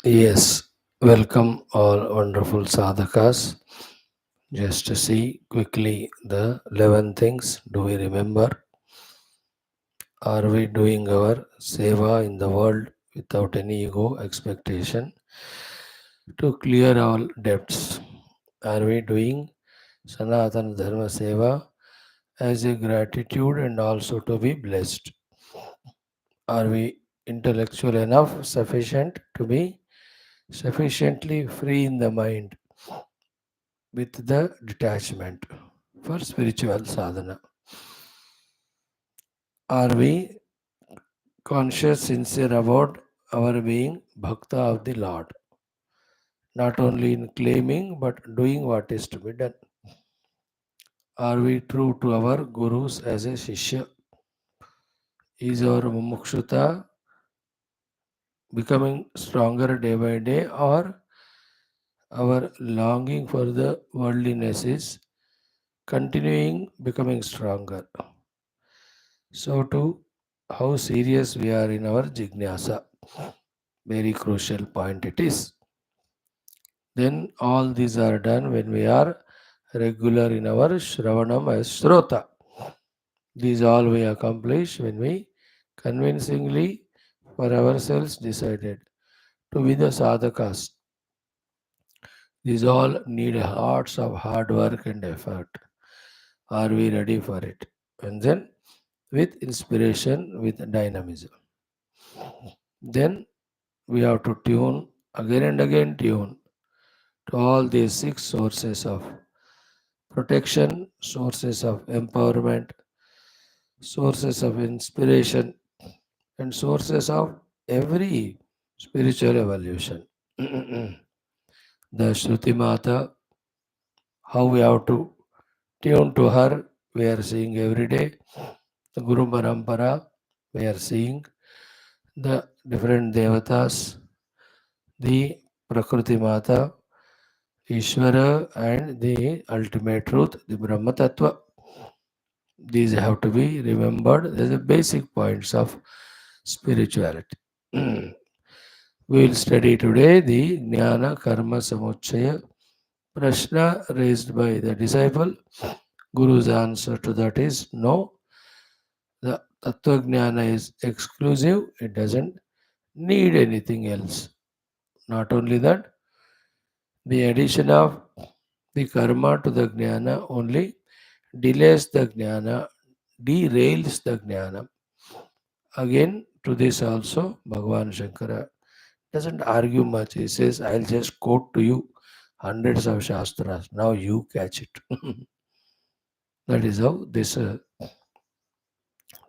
Yes, welcome all wonderful sadhakas. Just to see quickly the 11 things. Do we remember? Are we doing our seva in the world without any ego expectation to clear all debts? Are we doing Sanatana Dharma seva as a gratitude and also to be blessed? Are we intellectual enough, sufficient to be sufficiently free in the mind with the detachment for spiritual sadhana? Are we conscious, sincere about our being bhakta of the Lord? Not only in claiming but doing what is to be done. Are we true to our gurus as a shishya? Is our mumukshuta becoming stronger day by day, or our longing for the worldliness is continuing becoming stronger? So too, how serious we are in our jignasa. Very crucial point it is. Then all these are done when we are regular in our Shravanam as Shrota. These all we accomplish when we convincingly for ourselves decided to be the sadhakas. These all need lots of hard work and effort. Are we ready for it? And then with inspiration, with dynamism. Then we have to tune again and again, tune to all these six sources of protection, sources of empowerment, sources of inspiration, and sources of every spiritual evolution. The Shruti Mata, how we have to tune to her, we are seeing every day. The Guru Parampara, we are seeing the different devatas, the Prakriti Mata, Ishvara, and the ultimate truth, the Brahma Tattva. These have to be remembered as the basic points of spirituality. We will study today the Jnana Karma Samuchchaya Prashna raised by the disciple. Guru's answer to that is no. The Tattva Jnana is exclusive, it doesn't need anything else. Not only that, the addition of the karma to the Jnana only delays the Jnana, derails the Jnana. Again, to this also, Bhagavan Shankara doesn't argue much. He says, I'll just quote to you hundreds of Shastras. Now you catch it. That is how this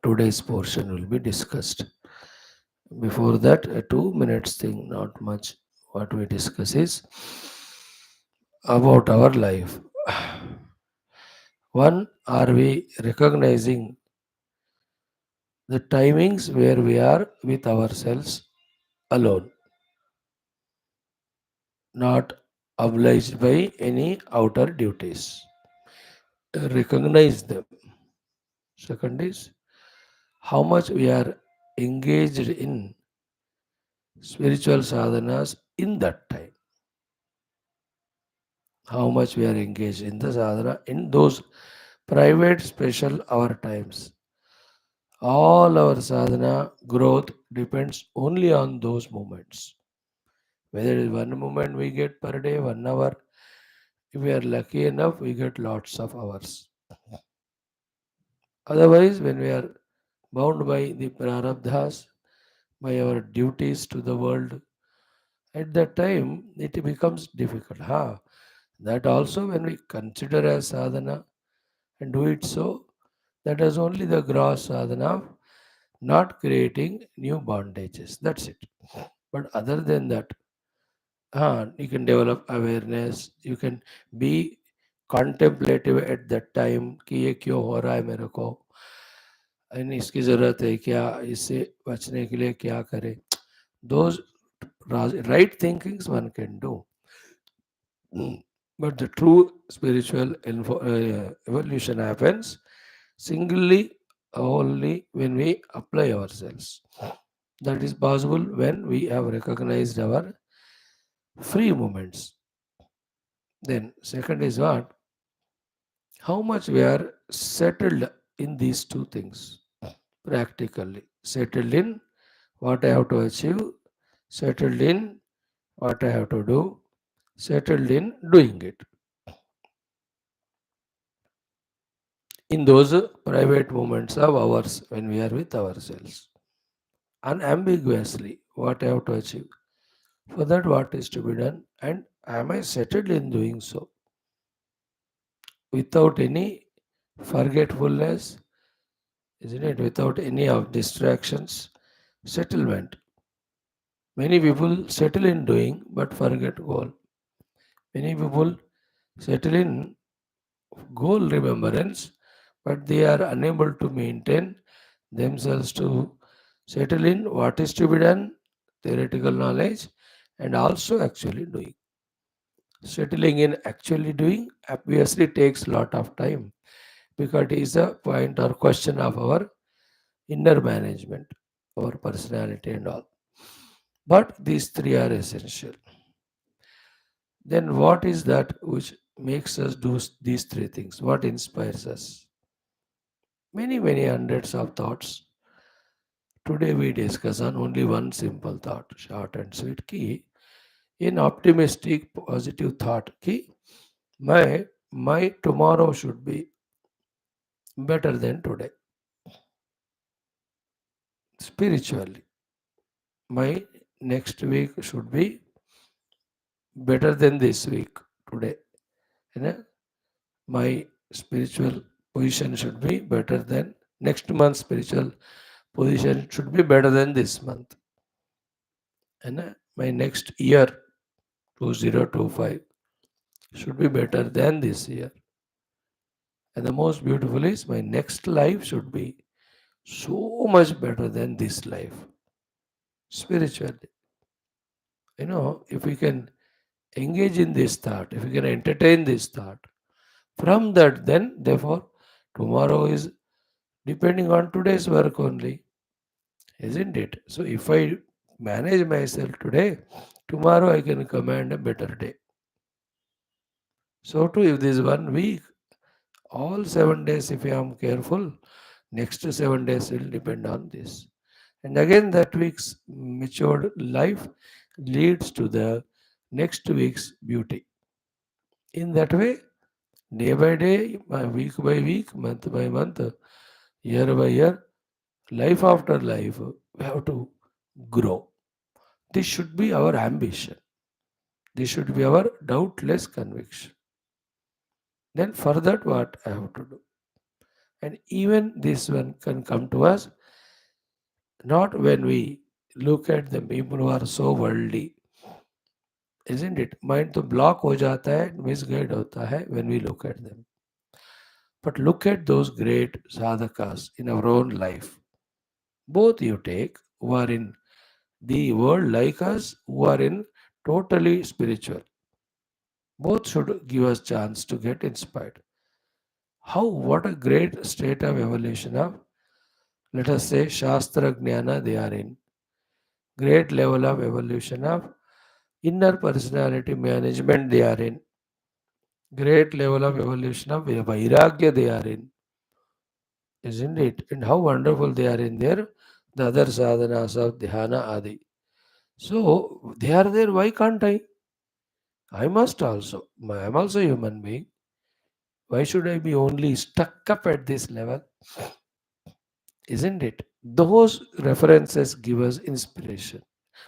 today's portion will be discussed. Before that, a 2 minutes thing, not much. What we discuss is about our life. One, are we recognizing the timings where we are with ourselves alone, not obliged by any outer duties? Recognize them. Second is how much we are engaged in spiritual sadhanas in that time. How much we are engaged in the sadhana in those private special hour times. All our sadhana growth depends only on those moments. Whether it is 1 moment we get per day, 1 hour, if we are lucky enough, we get lots of hours. Otherwise, when we are bound by the prarabdhas, by our duties to the world, at that time it becomes difficult. That also when we consider as sadhana and do it so, that is only the gross sadhana of not creating new bondages. That's it. But other than that, you can develop awareness, you can be contemplative at that time कि ये क्यों हो रहा है मेरे को, and इसकी ज़रूरत है क्या, इससे बचने के लिए क्या करें. Those right thinkings one can do. But the true spiritual evolution happens singly only when we apply ourselves. That is possible when we have recognized our free moments. Then, second is what? How much we are settled in these two things practically. Settled in what I have to achieve, settled in what I have to do, settled in doing it. In those private moments of ours when we are with ourselves, unambiguously what I have to achieve. For that, what is to be done, and am I settled in doing so without any forgetfulness, isn't it? Without any of distractions, settlement. Many people settle in doing but forget goal. Many people settle in goal remembrance, but they are unable to maintain themselves to settle in what is to be done, theoretical knowledge, and also actually doing. Settling in actually doing obviously takes lot of time because it is a point or question of our inner management, our personality and all. But these three are essential. Then what is that which makes us do these three things? What inspires us? Many, many hundreds of thoughts. Today we discuss on only one simple thought, short and sweet key. In optimistic, positive thought key, my tomorrow should be better than today. Spiritually, my next week should be better than this week today. You know, my spiritual position should be better than next month's spiritual position should be better than this month. And my next year 2025 should be better than this year. And the most beautiful is my next life should be so much better than this life spiritually. If we can engage in this thought, if we can entertain this thought, from that, then therefore, tomorrow is depending on today's work only, isn't it? So if I manage myself today, tomorrow I can command a better day. So too, if this 1 week, all 7 days, if I am careful, next 7 days will depend on this. And again, that week's matured life leads to the next week's beauty. In that way, day by day, week by week, month by month, year by year, life after life, we have to grow. This should be our ambition. This should be our doubtless conviction. Then for that, what I have to do? And even this one can come to us not when we look at the people who are so worldly, isn't it? Mind तो block हो जाता है, misguide होता है when we look at them. But look at those great sadhakas in our own life. Both you take who are in the world like us, who are in totally spiritual. Both should give us chance to get inspired. What a great state of evolution of, let us say, Shastra Jnana they are in. Great level of evolution of inner personality management they are in. Great level of evolution of Vairagya they are in. Isn't it? And how wonderful they are in there, the other sadhanas of dhyana adi. So they are there, why can't I? I must also. I am also a human being. Why should I be only stuck up at this level? Isn't it? Those references give us inspiration.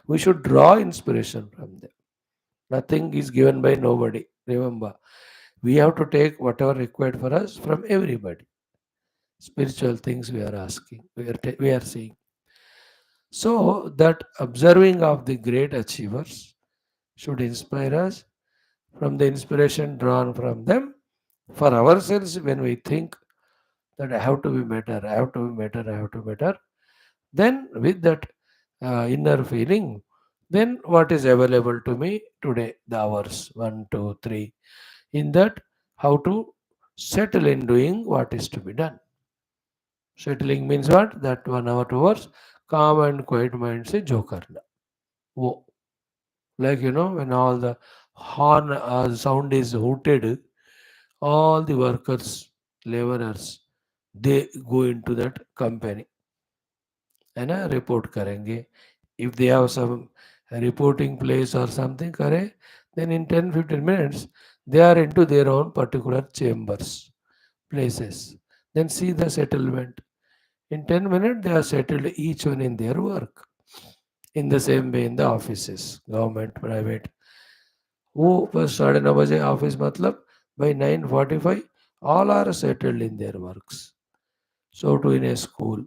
We should draw inspiration from them. Nothing is given by nobody. Remember, we have to take whatever required for us from everybody. Spiritual things we are asking, we are seeing. So that observing of the great achievers should inspire us from the inspiration drawn from them for ourselves when we think that I have to be better, I have to be better, I have to be better. Then with that inner feeling, then what is available to me today, the hours 1, 2, 3, in that how to settle in doing what is to be done. Settling means what? That 1 hour, 2 hours, calm and quiet mind से जो करना वो. Like when all the horn sound is hooted, all the workers, laborers, they go into that company and report करेंगे. If they have some reporting place or something करे, then in 10-15 minutes they are into their own particular chambers, places. Then see the settlement. In 10 minutes they are settled each one in their work. In the same way in the offices, government, private. वो बस 9:30 office मतलब by 9:45 all are settled in their works. So too in a school.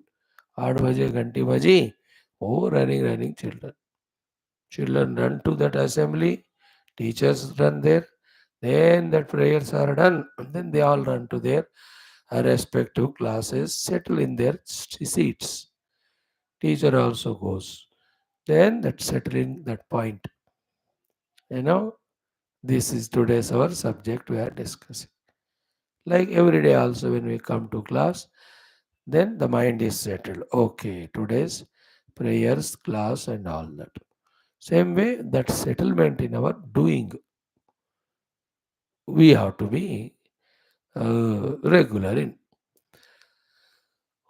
8 बजे घंटी बजी, oh running children. Children run to that assembly, teachers run there, then that prayers are done, then they all run to their respective classes, settle in their seats. Teacher also goes. Then that settling that point. You know, this is today's our subject we are discussing. Like every day also when we come to class, then the mind is settled. Okay, today's prayers, class and all that. Same way that settlement in our doing, we have to be regular in.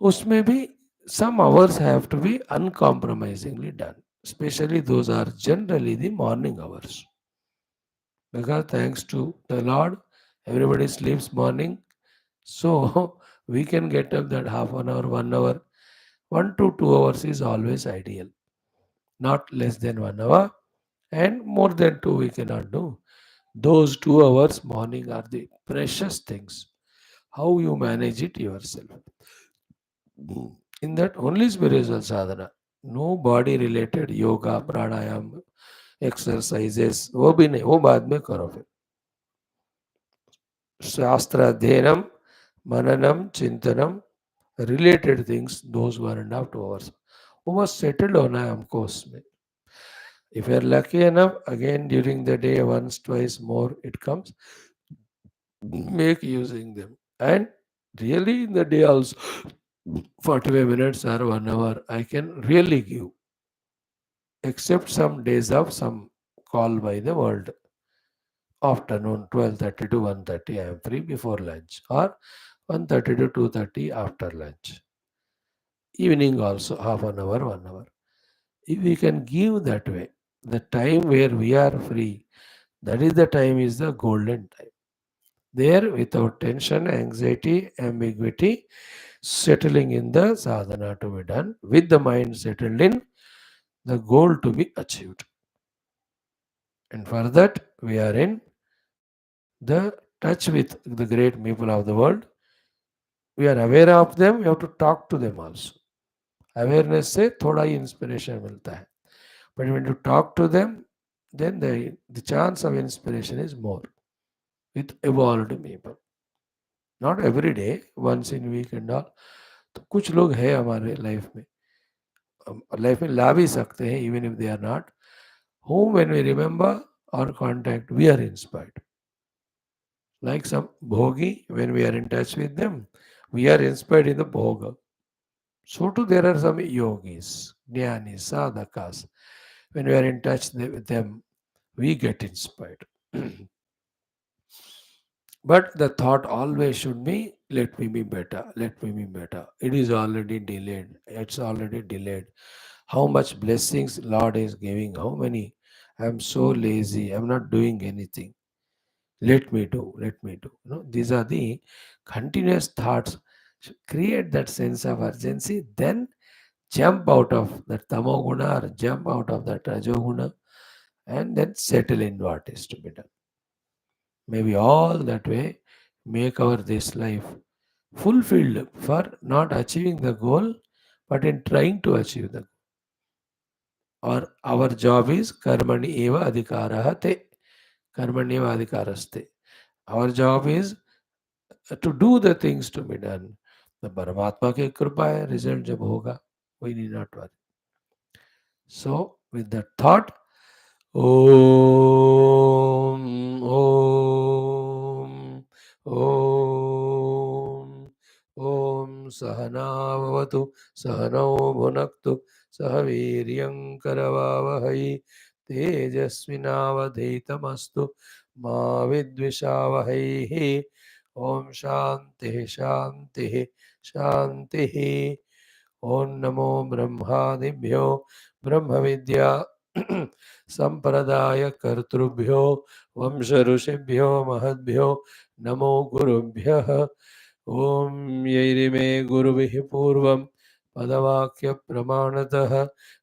उसमें भी some hours have to be uncompromisingly done. Especially those are generally the morning hours. Because thanks to the Lord, everybody sleeps morning. So we can get up that half an hour, 1 hour. 1 to 2 hours is always ideal. Not less than 1 hour. And more than two we cannot do. Those 2 hours morning are the precious things. How you manage it yourself. In that only spiritual sadhana. No body related yoga, pranayam, exercises. वो भी नहीं, वो बाद में करो फिर. शास्त्र अध्ययनम, मननम, चिंतनम, related things, those 1.5 to 2 hours. वो बस settled होना है हमको उसमें. If you are lucky enough, again during the day, once, twice more, it comes, make using them. And really in the day also, 45 minutes or 1 hour, I can really give. Except some days of some call by the world. Afternoon 12:30 to 1:30 I am free before lunch, or 1:30 to 2:30 after lunch. Evening also half an hour, 1 hour. If we can give that way, the time where we are free, that is the time is the golden time. There without tension, anxiety, ambiguity, settling in the sadhana to be done, with the mind settled in, the goal to be achieved. And for that, we are in the touch with the great people of the world. We are aware of them, we have to talk to them also. Awareness से थोड़ा ही inspiration मिलता है. But when you talk to them, then the chance of inspiration is more with evolved people. Not every day, once in week and all. तो कुछ लोग हैं हमारे life में ला भी सकते हैं, even if they are not, whom when we remember or contact, we are inspired. Like some bhogi, when we are in touch with them, we are inspired in the bhoga. So too there are some yogis, jnanis, sadhakas. When we are in touch with them, we get inspired. But the thought always should be, let me be better, let me be better. It is already delayed. It's already delayed. How much blessings Lord is giving, how many. I'm so lazy, I'm not doing anything. Let me do, let me do. These are the continuous thoughts. Create that sense of urgency, then jump out of that tamoguna or jump out of that rajoguna, and then settle in what is to be done. Maybe all that way make our this life fulfilled for not achieving the goal, but in trying to achieve the goal. Or our job is karmani eva adhikarahate, karmani eva adhikaraste. Our job is to do the things to be done. The Paramatma ki kripa hai, result jab hoga, we need not worry. So, with that thought, Om, Om, Om, Om सहनाववतु सहनौ भुनक्तु सह वीर्यं करवावहै तेजस्विनावधीतमस्तु मा विद्विषावहैः ॐ शान्तिः शान्तिः शान्तिः ॐ नमो ब्रह्मादिभ्यो ब्रह्मविद्या सम्प्रदायकर्तृभ्यो वंशऋषिभ्यो महद्भ्यो नमो गुरुभ्यः ॐ यैरिमे गुरुभिः पूर्वं पदवाक्यप्रमाणतः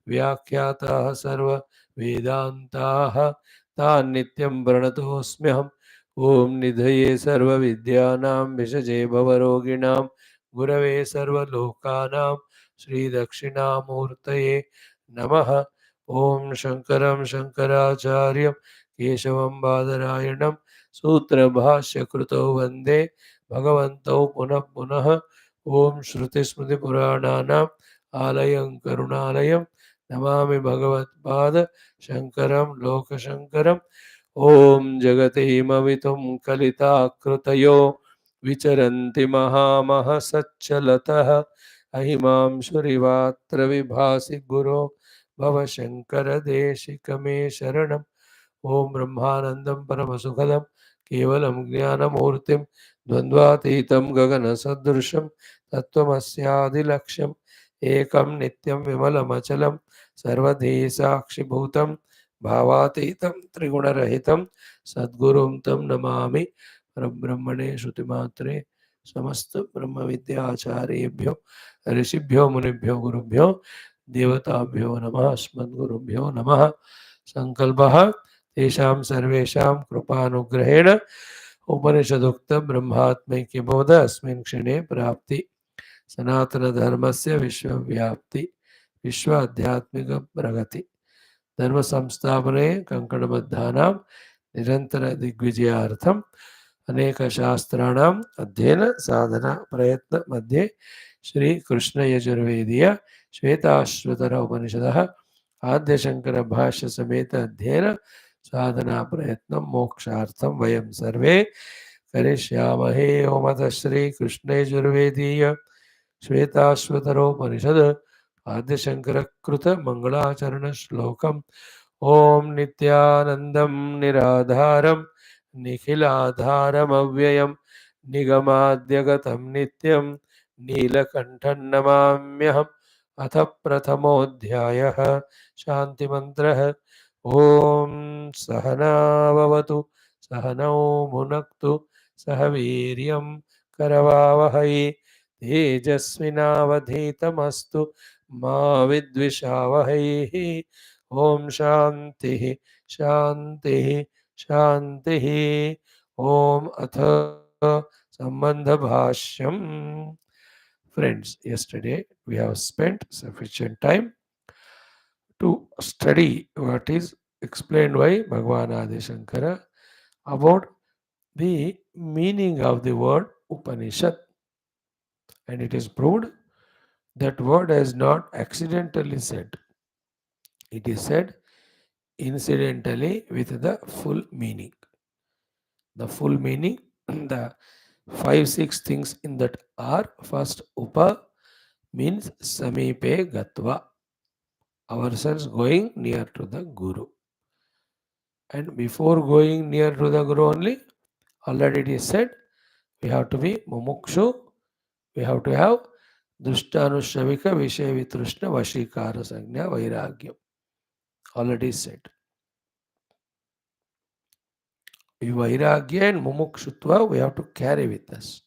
व्याख्याताः सर्ववेदान्ताः तान् नित्यं प्रणतोऽस्म्यहम् ॐ निधये सर्वविद्यानां विषजे भवरोगिणां गुरवे सर्वलोकानां श्रीदक्षिणामूर्तये नमः ॐ शङ्करं शङ्कराचार्यं केशवं बादरायणं सूत्रभाष्यकृतौ वन्दे भगवन्तौ पुनः पुनः ॐ श्रुतिस्मृतिपुराणानाम् आलयं करुणालयं नमामि भगवत्पाद शङ्करं लोकशङ्करम् ॐ जगतीमवितुं कलिताकृतयो विचरन्ति महामहसच्चलतः अहिमांशुरिवात्र विभासि गुरो भवशङ्करदेशिकमे शरणम् ॐ ब्रह्मानन्दं परमसुखदं केवलं ज्ञानमूर्तिं द्वन्द्वातीतं गगनसदृशं तत्त्वमस्यादिलक्ष्यम् एकं नित्यं विमलमचलं सर्वधी साक्षिभूतं भावातीतं त्रिगुणरहितं सद्गुरुं तं नमामि परब्रह्मणे श्रुतिमात्रे समस्त ब्रह्मविद्याचार्येभ्यो ऋषिभ्यो मुनिभ्यो गुरुभ्यो देवताभ्यो नमः अस्मद्गुरुभ्यो नमः संकल्पः तेषां सर्वेषां कृपानुग्रहेण उपनिषदुक्त ब्रह्मात्मैक्यबोध अस्मिन् क्षणे प्राप्ति सनातनधर्मस्य विश्वव्याप्ति विश्व आध्यात्मिक प्रगति धर्म संस्थापने कंकणबद्धानां निरंतर दिग्विजयार्थम अनेक शास्त्राणाम् अध्ययन साधना प्रयत्न मध्ये श्री कृष्ण यजुर्वेदीय श्वेताश्वतर उपनिषदः आद्य शंकर भाष्य समेत अध्ययन साधना प्रयत्न मोक्षार्थम वयं सर्वे करिष्यामहे। ओमत श्री कृष्ण यजुर्वेदीय श्वेताश्वतरोपनिषद आद्य शंकर कृत मंगलाचरण श्लोकम ओम नित्यानंदं निराधारं निखिलाधारमव्ययं निगमाद्यगतं नित्यं नीलकण्ठं नमाम्यहम्। अथ प्रथमोऽध्यायः शान्तिमन्त्रः ॐ सहनाववतु सहनौ भुनक्तु सह वीर्यं करवावहै तेजस्विनावधीतमस्तु मा विद्विषावहैः ॐ शान्तिः शान्तिः शान्तिः। ॐ अथ सम्बन्धभाष्यम्। Friends, yesterday we have spent sufficient time to study what is explained by Bhagavan Adi Shankara about the meaning of the word Upanishad, and it is proved that word is not accidentally said. It is said incidentally with the full meaning. The full meaning, the five, six things in that are first Upa means Samipe Gatva, ourselves going near to the Guru. And before going near to the Guru only, already it is said, we have to be mumukshu, we have to have Drushtanushavika Vishaya Vitrushna Vashikara Sangya Vairagyam. Already said. Vairagya and mumukshutva we have to carry with us.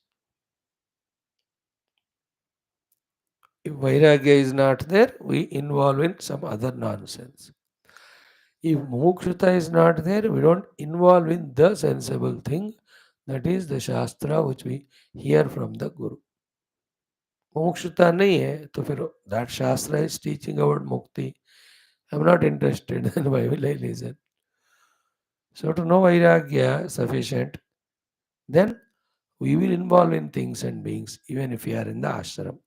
If vairagya is not there, we involve in some other nonsense. If mumukshutva is not there, we don't involve in the sensible thing, that is the shastra which we hear from the Guru. Mumukshutva nahi hai, to fir that shastra is teaching about mukti. I am not interested, then why will I listen? So to know vairagya sufficient, then we will involve in things and beings, even if we are in the ashram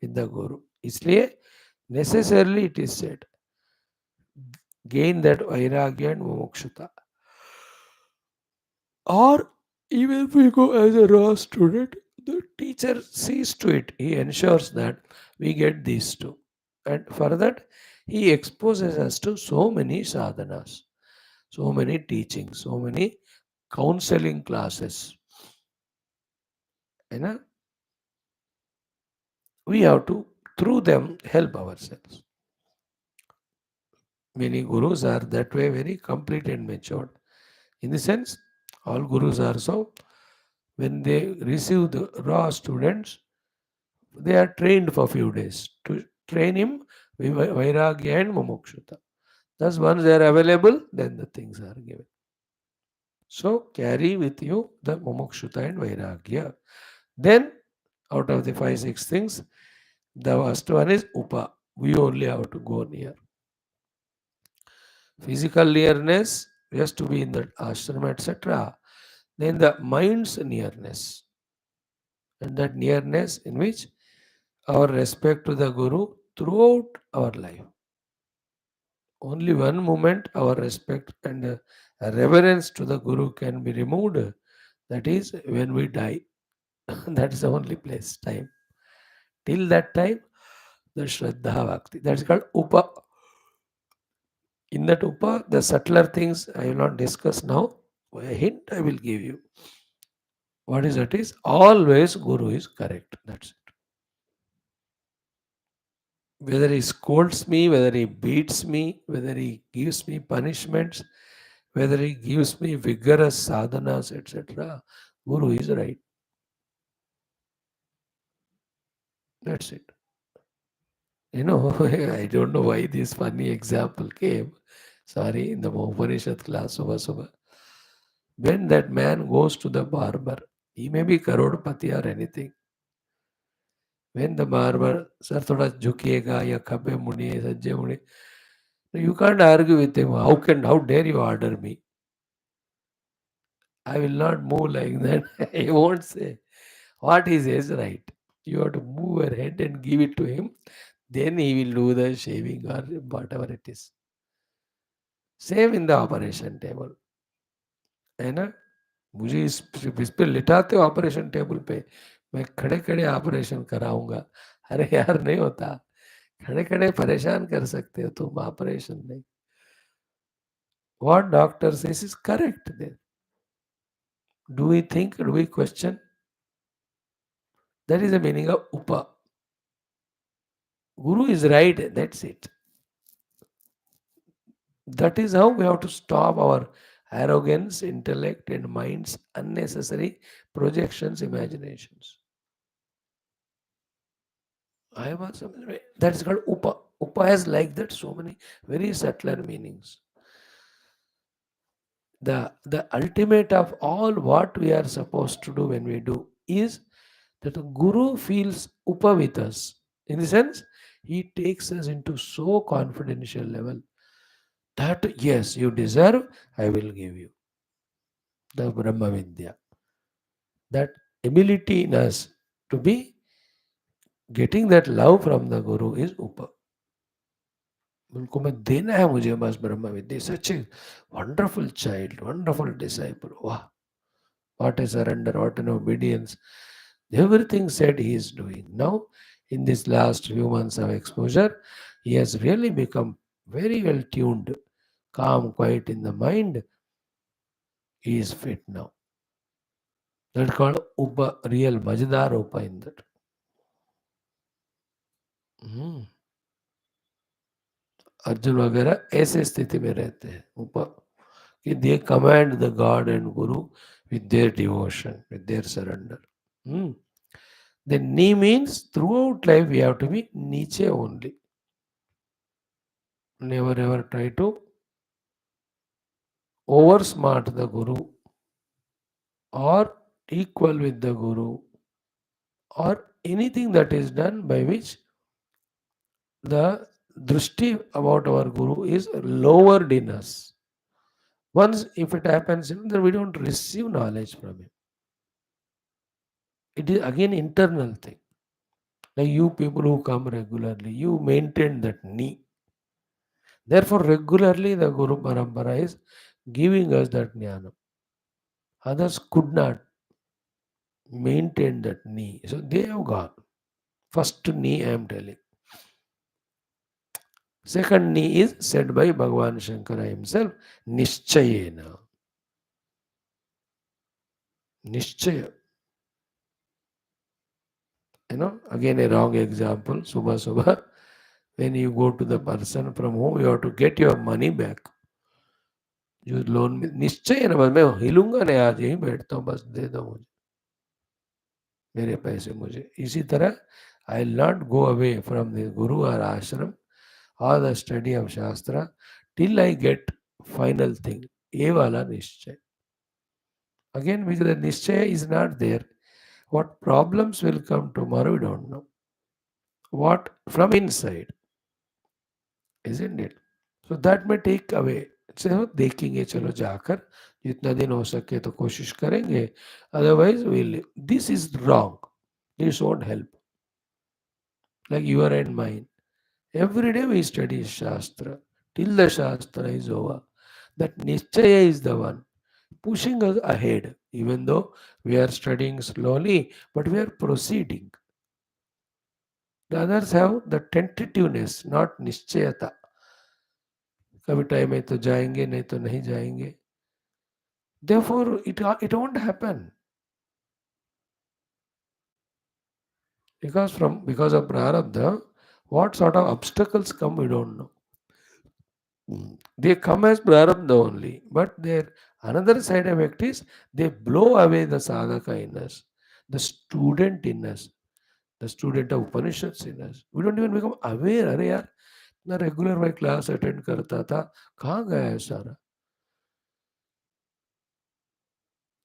with the Guru. इसलिए necessarily it is said, gain that vairagya and mumukshata. Or even if we go as a raw student, The teacher sees to it, he ensures that we get these two. And for that, he exposes us to so many sadhanas, so many teachings, so many counseling classes. You know, we have to, through them, help ourselves. Many gurus are that way very complete and matured. In the sense, all gurus are so. When they receive the raw students, they are trained for few days to train him vairagya and mumukshata. Thus, once they are available, then the things are given. So, carry with you the mumukshata and vairagya. Then, out of the five, six things, the first one is upa. We only have to go near. Physical nearness has to be in the ashram, etc. Then the mind's nearness. And that nearness in which our respect to the Guru throughout our life. Only one moment our respect and reverence to the Guru can be removed. That is when we die. That is the only place, time. Till that time, the Shraddha Bhakti. That's called Upa. In that Upa, the subtler things I will not discuss now. A hint I will give you. What is that? Is always Guru is correct. That's it. Whether he scolds me, whether he beats me, whether he gives me punishments, whether he gives me vigorous sadhanas, etc., Guru is right. That's it. You know, I don't know why this funny example came. Sorry, in the Upanishad class, Subha Subha. When that man goes to the barber, he may be Karodpati or anything. When the barber, sir, thoda jhukega ya khabbe muni, sajje muni, you can't argue with him. How dare you order me? I will not move like that. He won't say. What he says, right. You have to move your head and give it to him. Then he will do the shaving or whatever it is. Same in the operation table. है ना? मुझे इस पे लिटाते हो operation table पे, मैं खड़े खड़े ऑपरेशन कराऊंगा. अरे यार नहीं होता. खड़े खड़े परेशान कर सकते हो तुम, ऑपरेशन नहीं. What doctor says is correct there. Do we think? Do we question? That is the meaning of upa. Guru is right. That's it. That is how we have to stop our arrogance, intellect, and mind's unnecessary projections, imaginations. I was that is called upa. Upa has like that so many very subtler meanings. The ultimate of all what we are supposed to do when we do is that the Guru feels upa with us. In the sense, he takes us into so confidential level that yes, you deserve, I will give you the Brahma Vidya. That ability in us to be getting that love from the Guru is upa. उनको मैं देना है मुझे बस ब्रह्म विद्या. Such a wonderful child, wonderful disciple. Wow, what a surrender, what an obedience. Everything said he is doing. Now, in this last few months of exposure, he has really become very well tuned, calm, quiet in the mind. He is fit now. That's called Upa, real Majdar Upa in that. Arjun वगैरह ऐसे स्थिति में रहते हैं ऊपर कि दे command the God and Guru with their devotion, with their surrender. The knee means throughout life we have to be niche only. Never ever try to oversmart the Guru or equal with the Guru or anything that is done by which the drishti about our Guru is lowered in us. Once if it happens, then we don't receive knowledge from him. It is again internal thing. Like you people who come regularly, you maintain that knee. Therefore, regularly the Guru Parampara is giving us that jnana. Others could not. maintain that knee. So they have gone. First knee I am telling. Second knee is said by Bhagavan Shankara himself, Nishchayena. Nishchaya. Again a wrong example. Subha Subha. When you go to the person from whom you have to get your money back. जो loan में निश्चय है ना, बस मैं हिलूंगा नहीं, आज यहीं बैठता हूँ, बस दे दो मुझे मेरे पैसे मुझे. इसी तरह I will not go away from the गुरु और आश्रम और द स्टडी ऑफ शास्त्र till I get final thing. ये वाला निश्चय. Again, because the nischaya is not there, what problems will come tomorrow, we don't know. What from inside, isn't it? So that may take away. चलो देखेंगे, चलो जाकर जितना दिन हो सके तो कोशिश करेंगे, otherwise we'll. This is wrong. This won't help. Like your and mine. Every day we study Shastra till the Shastra is over. That Nischaya is the one pushing us ahead, even though we are studying slowly, but we are proceeding. The others have the tentativeness, not Nischayata. कभी time है तो जाएंगे, नहीं तो नहीं जाएंगे. Therefore, it won't happen. Because of prarabdha, what sort of obstacles come, we don't know. They come as prarabdha only, but their another side effect is they blow away the sadhaka in us, the student in us, the student of Upanishads in us. We don't even become aware. अरे यार ना regular मैं class attend करता था, कहाँ गया है सारा?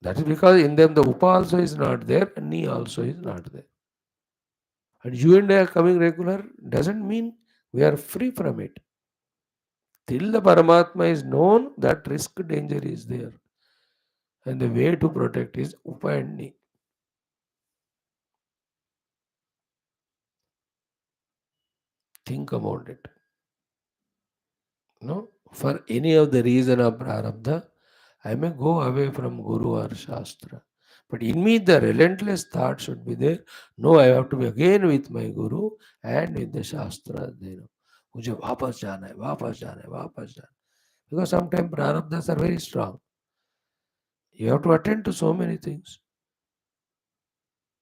That is because in them the upa also is not there and ni also is not there. And you and I are coming regular doesn't mean we are free from it. Till the Paramatma is known, that risk danger is there. And the way to protect is upa and ni. Think about it. No? For any of the reason of prarabdha, I may go away from Guru or Shastra. But in me, the relentless thought should be there. No, I have to be again with my Guru and with the Shastra. मुझे वापस जाना है, वापस जाना है, वापस जाना है. Because sometimes prarabdhas are very strong. You have to attend to so many things.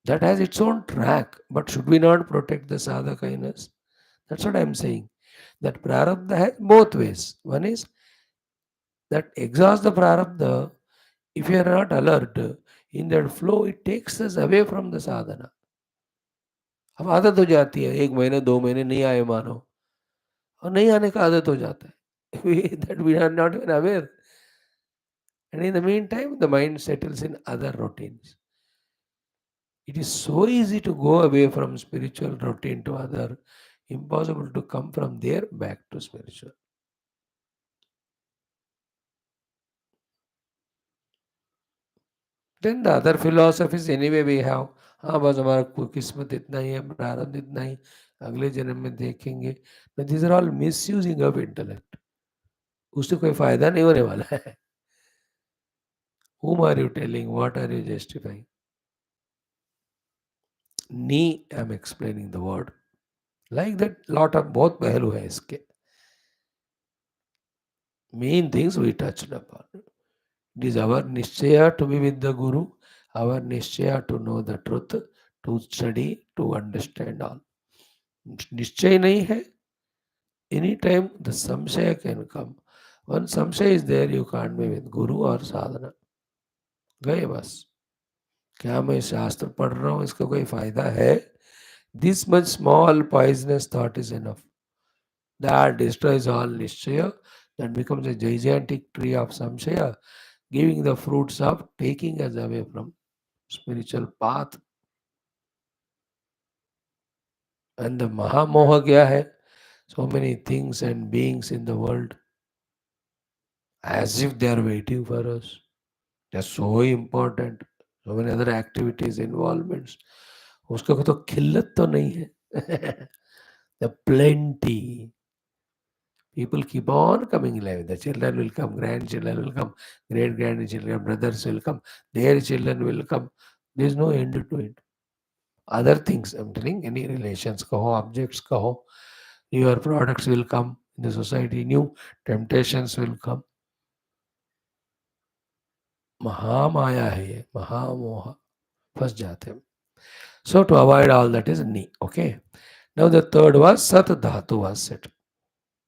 That has its own track. But should we not protect the sadhaka in us? That's what I am saying. That prarabdha has both ways. One is that exhaust the prarabdha. If you are not alert in that flow, it takes us away from the sadhana. अब आदत हो जाती है, 1 महीने 2 महीने नहीं आए मानो, और नहीं आने का आदत हो जाता है. That we are not even aware. And in the meantime, the mind settles in other routines. It is so easy to go away from spiritual routine to other, impossible to come from there back to spiritual. Then the other philosophies anyway we have. हाँ बस हमारा किस्मत इतना ही है, प्रारब्ध इतना ही, अगले जन्म में देखेंगे. But these are all misusing of intellect. उससे कोई फायदा नहीं होने वाला है. Whom are you telling? What are you justifying? Ni, I am explaining the word. Like that, lot of both पहलू है इसके. Main things we touched upon. It is our nishchaya to be with the Guru, our nishchaya to know the truth, to study, to understand all. निश्चय नहीं है, anytime the samshaya can come. Once samshaya is there, you can't be with Guru or sadhana. गए बस. क्या मैं शास्त्र पढ़ रहा हूँ, इसका कोई फायदा है? This much small poisonous thought is enough. That destroys all nishchaya. That becomes a gigantic tree of samshaya, giving the fruits of taking us away from spiritual path. And the Mahamoha kya hai? So many things and beings in the world, as if they are waiting for us. They are so important. So many other activities, involvements. उसका कोई तो खिल्लत तो नहीं है. The plenty. People keep on coming in life. The children will come, grandchildren will come, great grandchildren, brothers will come, their children will come. There is no end to it. Other things, I'm telling, any relations, kaho, objects, kaho, newer products will come in the society, new temptations will come. Mahamaya है ये, महामोह, फंस जाते हैं. So to avoid all that is ni. Okay. Now the third was sat dhatu was said.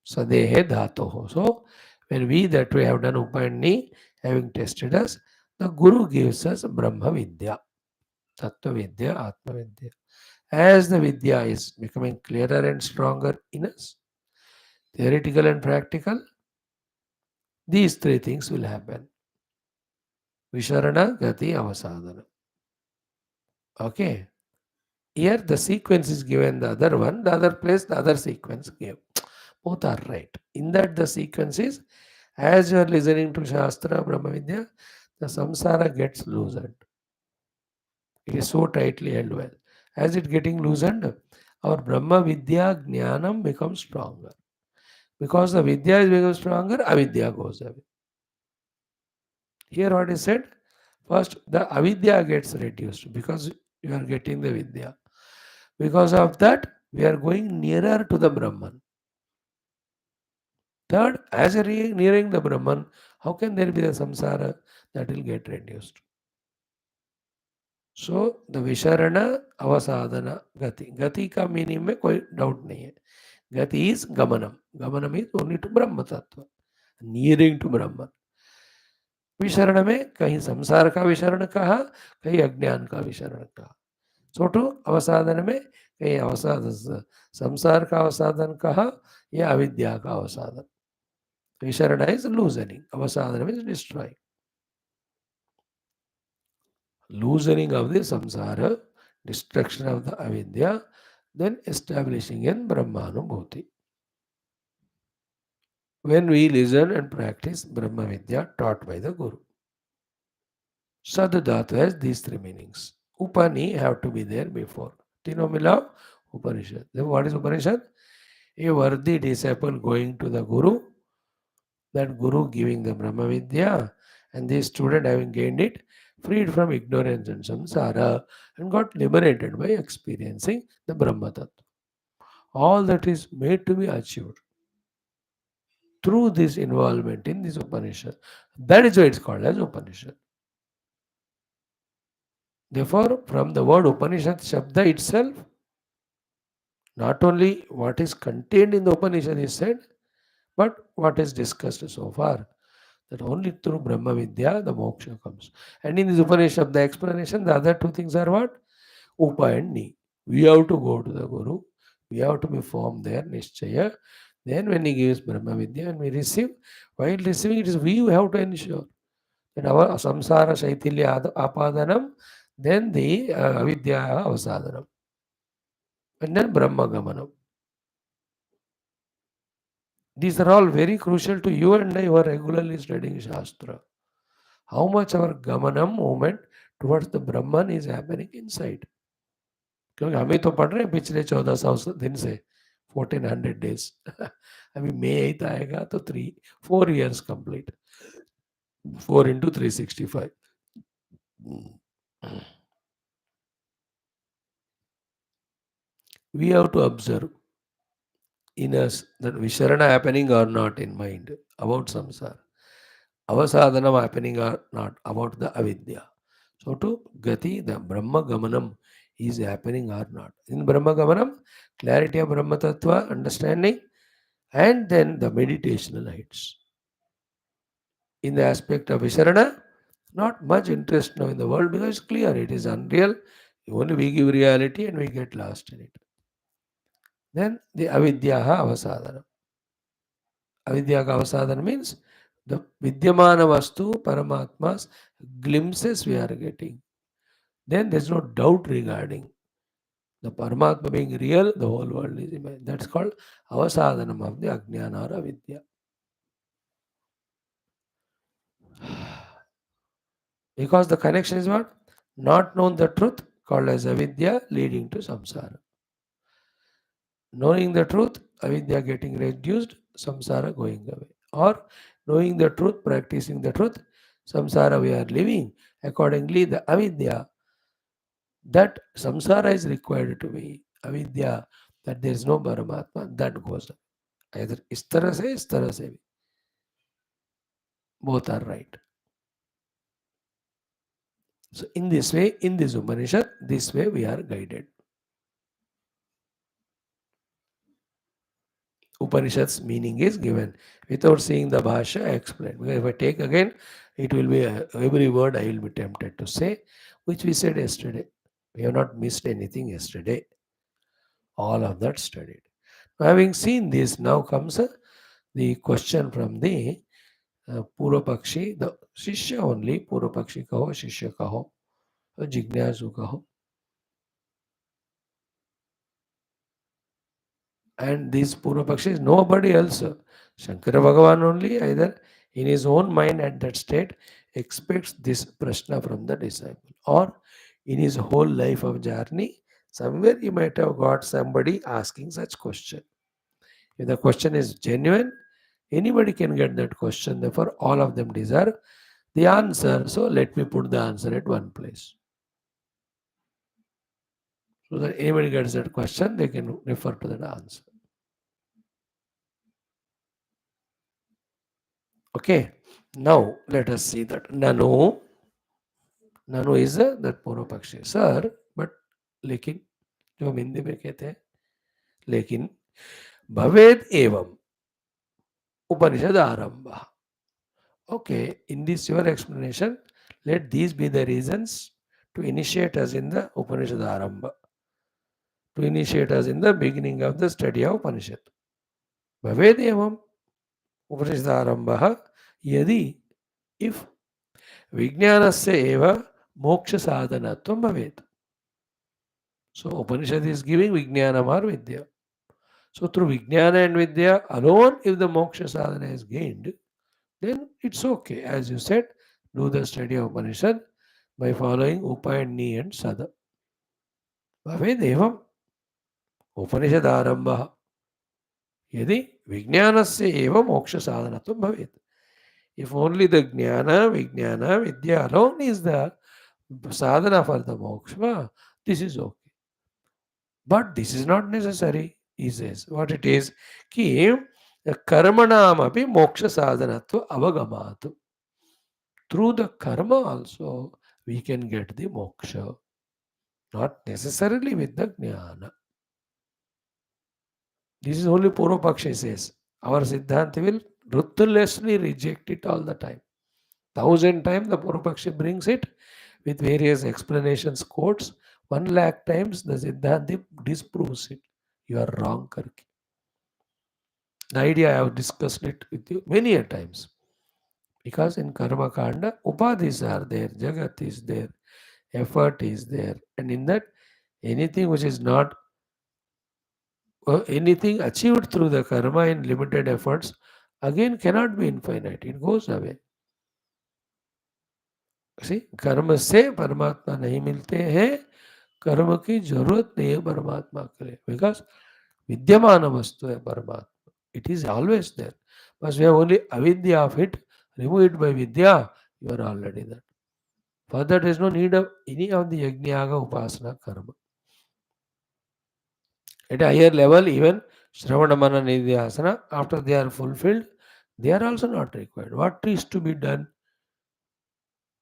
Sadehe dhatoho. So when we that we have done upa and ni, having tested us, the Guru gives us Brahma Vidya, Tattva Vidya, Atma Vidya. As the Vidya is becoming clearer and stronger in us, theoretical and practical, these three things will happen. Visharana, Gati, Avasadana. Okay. Here the sequence is given the other one, the other place, the other sequence gave. Both are right. In that the sequence is, as you are listening to Shastra, Brahma Vidya, the samsara gets loosened. It is so tightly held well. As it getting loosened, our Brahma Vidya Jnanam becomes stronger. Because the Vidya is becoming stronger, Avidya goes away. Here what is said, first the Avidya gets reduced because you are getting the Vidya. Because of that, we are going nearer to the Brahman. Third, as you are nearing the Brahman, how can there be the samsara that will get reduced? So the Visharana Avasadana Gati. Gati का meaning में कोई doubt नहीं है. Gati is Gamanam. Gamanam is only to Brahma Tattva. Nearing to Brahman. विशरण में कहीं संसार का विशरण कहा, कहीं अज्ञान का विशरण कहा. सो टू अवसाधन में कहीं अवसाद संसार का अवसाधन कहा या अविद्या का अवसाधन. Visharan is loosening, avasadhan is destroying. Loosening of the samsara, destruction of the avidya, then establishing in Brahmanubhuti. When we listen and practice Brahma Vidya taught by the Guru. Sadhatu has these three meanings. Upani have to be there before. Tino Mila, Upanishad. Then what is Upanishad? A worthy disciple going to the Guru, that Guru giving the Brahma Vidya, and the student having gained it, freed from ignorance and samsara, and got liberated by experiencing the Brahma Tattva. All that is made to be achieved through this involvement in this Upanishad. That is why it's called as Upanishad. Therefore, from the word Upanishad Shabda itself, not only what is contained in the Upanishad is said, but what is discussed so far. That only through Brahma Vidya the moksha comes. And in this Upanishad, the explanation, the other two things are what? Upa and Ni. We have to go to the Guru. We have to be formed there, Nishchaya. Then when he gives Brahma Vidya and we receive, while receiving it is we who have to ensure that our samsara shaitilya apadanam, then the avidya avasadanam. And then Brahma Gamanam. These are all very crucial to you and I who are regularly studying Shastra. How much our Gamanam movement towards the Brahman is happening inside. क्योंकि हम ही तो पढ़ रहे हैं पिछले 1400 दिन से 1400 days. अभी May 8th आएगा तो 4 years complete. 4 into 365. We have to observe in us that Visharana happening or not in mind about samsara. Avasadhanam happening or not about the avidya. So to Gati, the Brahma Gamanam is happening or not. In Brahma Gamanam, clarity of Brahma Tattva, understanding, and then the meditational heights. In the aspect of Visharana, not much interest now in the world because it's clear it is unreal. Only we give reality and we get lost in it. Then the avidyaha avasadana. Avidya ka avasadana means the vidyamana vastu paramatma's glimpses we are getting. Then there's no doubt regarding the Paramatma being real, the whole world is imagined. That's called avasadhanam of the Ajnana or Avidya. Because the connection is what? Not known the truth, called as Avidya, leading to samsara. Knowing the truth, Avidya getting reduced, samsara going away. Or knowing the truth, practicing the truth, samsara we are living. Accordingly, the Avidya That samsara is required to be avidya, that there is no Paramatma, that goes either is tarah se bhi. Both are right. So in this way, in this Upanishad, this way we are guided. Upanishad's meaning is given. Without seeing the Bhashya, I explain. Because if I take again, it will be every word I will be tempted to say, which we said yesterday. We have not missed anything yesterday. All of that studied. Now, having seen this, now comes the question from the Purva Pakshi, the Shishya only, Purva Pakshi kaho, Shishya kaho, Jignasu kaho. And these Purva Pakshis, nobody else. Shankara Bhagavan only, either in his own mind at that state, expects this prashna from the disciple. Or in his whole life of journey, somewhere he might have got somebody asking such question. If the question is genuine, anybody can get that question. Therefore, all of them deserve the answer. So let me put the answer at one place. So that anybody gets that question, they can refer to that answer. Okay. Now let us see that Nano is that Purva Pakshi. Sir, but लेकिन जो हम हिंदी में कहते हैं लेकिन भवेद एवं उपनिषद आरंभ. Okay, in this your explanation, let these be the reasons to initiate us in the Upanishad Arambha, to initiate us in the beginning of the study of Upanishad. Bhaved evam Upanishad Arambha yadi, if Vijnanasya eva moksha sadhanatvam bhaved. So Upanishad is giving Vijnanam or Vidya. So through Vijnana and Vidya alone, if the moksha sadhana is gained, then it's okay. As you said, do the study of Upanishad by following Upa and Ni and Sada. Bhaved evam Upanishad Arambha yadi Vijnanasya eva moksha sadhanatvam bhaved. If only the Jnana, Vijnana, Vidya alone is the sadhana for the moksha, this is okay. But this is not necessary, he says. What it is? Ki karmanam api moksha sadhanatva avagamat. Through the karma also we can get the moksha. Not necessarily with the jnana. This is only Purva Paksha says. Our Siddhanta will ruthlessly reject it all the time. 1,000 times the Purva Paksha brings it with various explanations, quotes. 1,00,000 times the Siddhanta disproves it. You are wrong, Karki. The idea I have discussed it with you many a times. Because in Karma Kanda, Upadhis are there, Jagat is there, effort is there. And in that, anything which is not, anything achieved through the karma in limited efforts, again cannot be infinite. It goes away. See, कर्म से परमात्मा नहीं मिलते हैं, कर्म की जरूरत नहीं है परमात्मा के लिए, बिकॉज विद्यमान वस्तु है परमात्मा. It is always there. But we have only avidya of it. Remove it by vidya, you are already there. Further, there is no need of any of the yajna, yaga, upasana, karma. At a higher level, even Shravana, Manana, Nidhyasana, after they are fulfilled, they are also not required. What is to be done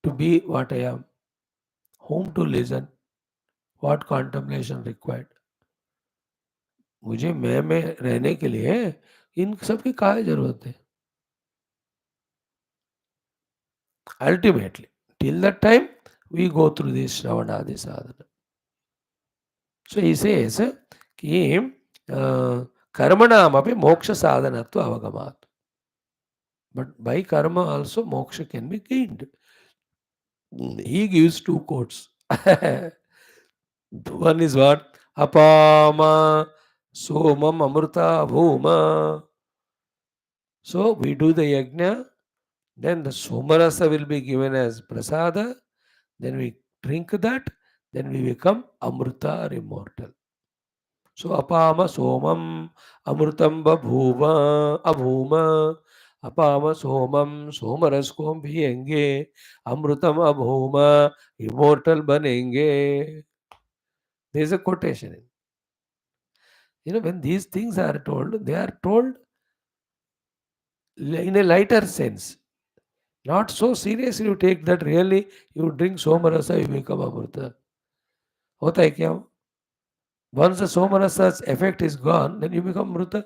to be what I am? Whom to listen? What contemplation required? मुझे मैं में रहने के लिए इन सब की क्या जरूरत है? Ultimately, till that time, we go through this Shravanadi sadhana. So he says कि कर्मणाम अपि मोक्ष साधनत्व अवगमात्. But by karma also moksha can be gained. He gives two quotes. One is what? Apama somam amruta bhuma. So we do the yajna, then the somarasa will be given as prasada, then we drink that, then we become amruta or immortal. So apama somam amrutam babhuva abhuma. Apama somam somaras ko bhiyenge amrutam abhuma immortal banenge. There is a quotation. When these things are told, they are told in a lighter sense. Not so seriously you take that really you drink somarasa, you become amrita. होता है क्या? Once the somarasa's effect is gone, then you become amrita.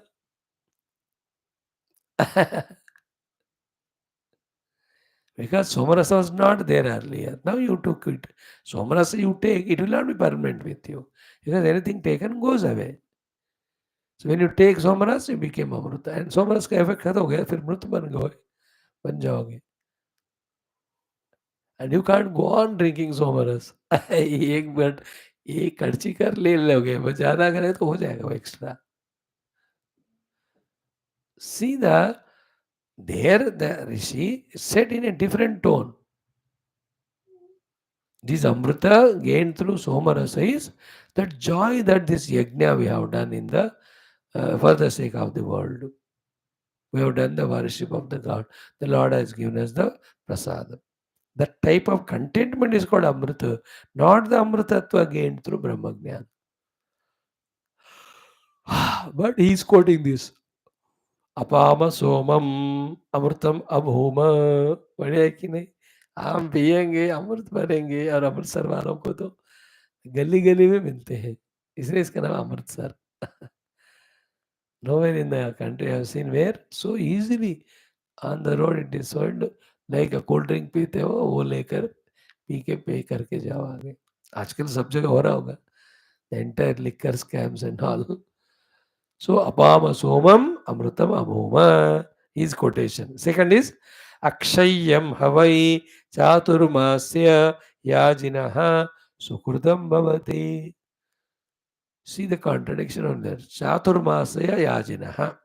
Because somarasa was not there earlier. Now you took it. Somarasa you take, it will not be permanent with you. Because anything taken goes away. So when you take somaras, you became amrita. And somaras का effect खत्म हो गया, फिर मृत बन जाओगे. And you can't go on drinking somaras. एक minute एक कड़ची कर ले लोगे, बस ज्यादा करें तो हो जाएगा वो extra. See there the Rishi said in a different tone. This Amrita gained through Somarasa is that joy that this yajna we have done in the for the sake of the world. We have done the worship of the God. The Lord has given us the prasada. That type of contentment is called Amrita, not the Amritatva gained through Brahmagyan. But he is quoting this. अपाम सोमम अमृतम अभूम. बढ़िया है कि नहीं? हम पियेंगे, अमृत भरेंगे. और अमृतसर वालों को तो गली गली में मिलते हैं, इसलिए इसका नाम Amritsar. Nowhere in the country I have seen where so easily on the road it is sold, like a cold drink पीते हो वो लेकर पी के पे करके जाओ आगे. आजकल सब जगह हो रहा होगा, the entire liquor scams and all. So apama somam amrutam abhoma is quotation. Second is akshayam havai chaturmasya yajinaha sukrutam bhavati. See the contradiction on that. Chaturmasya yajinaha.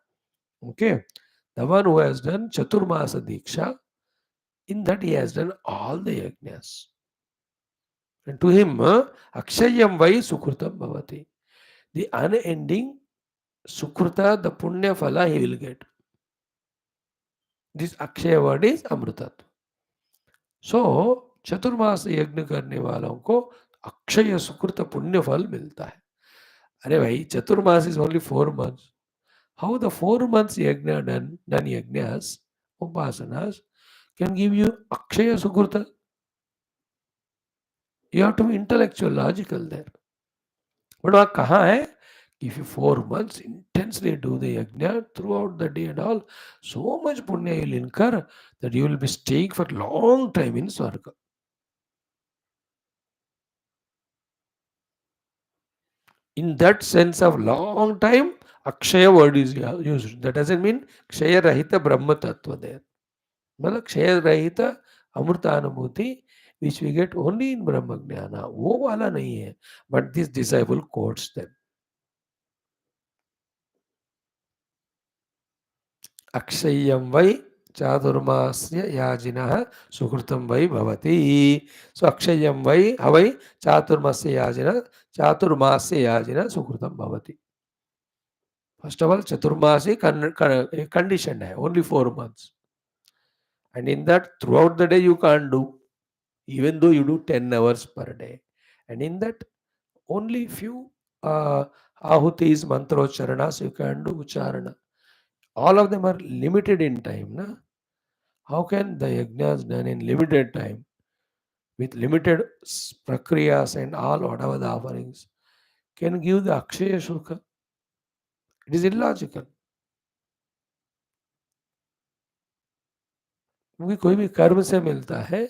Okay. The one who has done Chaturmasa Diksha, in that he has done all the yajnas. And to him, Akshayam Vai Sukrutam Bhavati. The unending Sukruta, the Punya Phala he will get. This Akshaya word is Amrutat. So, चतुर्मास यज्ञ करने वालों को अक्षय सुकृत पुण्य फल मिलता है. अरे भाई, चतुर्मास is only 4 months. How the 4 months yajna done yajnas, upasanas, can give you Akshaya Sukrita? You have to be intellectual, logical there. But वहाँ कहाँ है? If you 4 months intensely do the yajna throughout the day and all, so much punya you will incur that you will be staying for long time in Swarga. In that sense of long time, Akshaya word is used. That doesn't mean Kshaya Rahita Brahma Tattva there. मतलब क्षय रहित अमृतानुभूति which we get only in Brahma Jnana, वो वाला नहीं है. But this disciple quotes them. अक्षय्यम वै चातुर्मास्य याजिनः सुकृतं वै भवति. So अक्षय्यम वै हवै चातुर्मास्य याजिनः सुकृतं भवति. First of all, चतुर्मासी conditioned है, only 4 months. And in that, throughout the day you can't do, even though you do 10 hours per day. And in that, only few ahutis, mantrocharanas you can do, ucharana. All of them are limited in time. Na? How can the yajnas done in limited time, with limited prakriyas and all whatever the offerings, can give the akshaya shulka? It is illogical. क्योंकि कोई भी कर्म से मिलता है,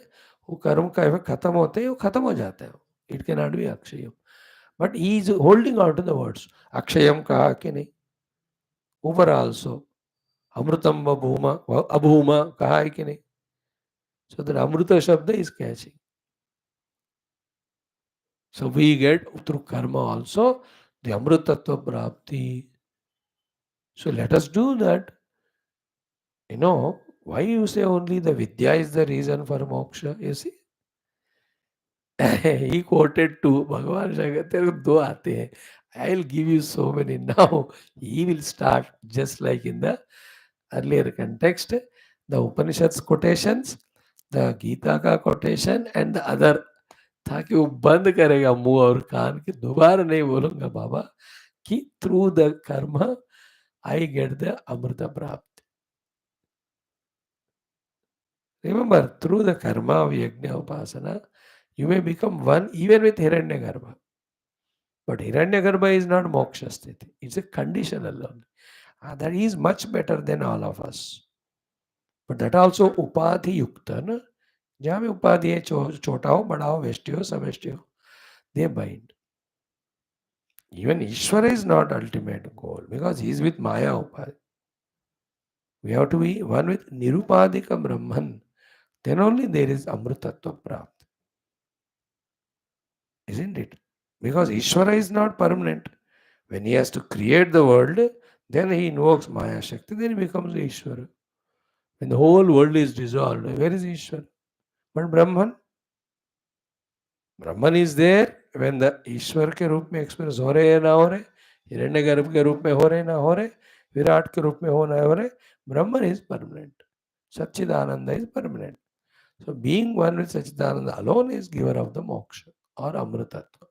वो कर्म का इफेक्ट खत्म होते ही वो खत्म हो जाता है. It can not be akshayam. But he is holding on to the words. अक्षयम कहा कि नहीं. ऊपर आल्सो अमृतम अभूमा अभूमा कहा है कि नहीं. सो दैट अमृत शब्द is catching. So we get through karma also the amrutattva prapti. So let us do that. Why you say only the vidya is the reason for moksha? You see? He quoted two. Bhagawan Shankara, तेरे को 2 आते हैं. I'll give you so many. Now he will start just like in the earlier context. The Upanishads quotations, the Gita ka quotation and the other ताकि वो बंद करेगा मुंह और कान कि दोबारा नहीं बोलूंगा बाबा कि थ्रू द कर्म आई गेट द अमृत प्राप्त. Remember, through the karma of yajna upasana, you may become one even with Hiranyagarbha. But Hiranyagarbha is not moksha sthiti. It's a condition alone. That is much better than all of us. But that also upadhi yukta. Na? जहाँ भी उपाधि है छोटा हो बड़ा हो वेष्टि हो समष्टि हो they bind. Even Ishvara is not ultimate goal because he is with Maya upadhi. We have to be one with Nirupadika Brahman. Then only there is Amrutattva Prapti. Isn't it? Because Ishvara is not permanent. When he has to create the world, then he invokes Maya Shakti, then he becomes Ishvara. When the whole world is dissolved, where is Ishvara? But Brahman is there when the ईश्वर के रूप में experience हो रहे हैं ना हो रहे, हिरण्यगर्भ के रूप में हो रहे ना हो रहे, विराट के रूप में हो ना हो रहे, Brahman is permanent. Satchidananda is permanent. So being one with Satchidananda alone is giver of the moksha or amritattva.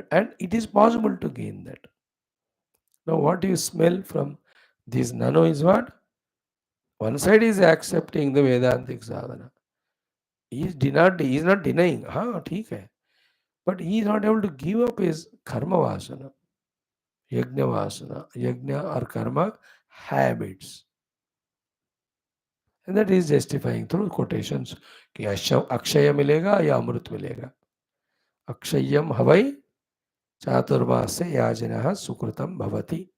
And it is possible to gain that. Now what you smell from this nano is what? One side is accepting the Vedantic sadhana. He is not denying, हाँ ठीक है. But he is not able to give up his karma vasana, yajna vasana, yajna or karma habits. And that is justifying through quotations कि अक्षय मिलेगा या अमृत मिलेगा. अक्षयम हवै चातुर्मास्य याजनः सुकृतम भवति.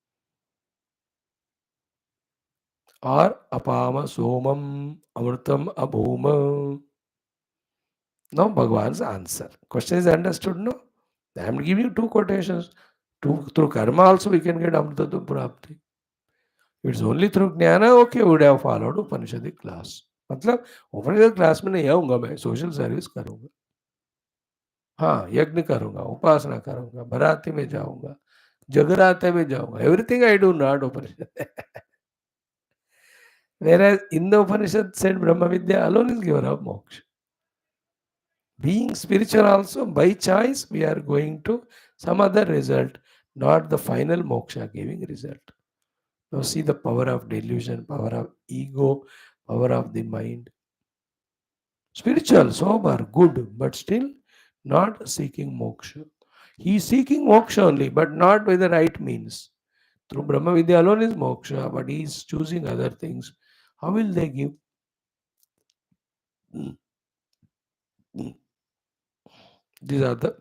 और अपाम सोमम अमृतम अभूम. Now Bhagavan's answer. Question is understood, no? I am giving you two quotations. Through karma also we can get Amritattva Prapti. If it's only through Jnana, okay, we would have followed Upanishadic class. मतलब उपनिषद class में नहीं आऊंगा मैं, social service करूंगा. हाँ, यज्ञ करूंगा, उपासना करूंगा, बराती में जाऊंगा, जगराते में जाऊंगा. Everything I do not Upanishad. Whereas in the Upanishad said Brahma Vidya alone is giver of moksha. Being spiritual also, by choice, we are going to some other result, not the final moksha giving result. Now see the power of delusion, power of ego, power of the mind. Spiritual, sober, good, but still not seeking moksha. He is seeking moksha only, but not by the right means. Through Brahma Vidya alone is moksha, but he is choosing other things. How will they give? These are the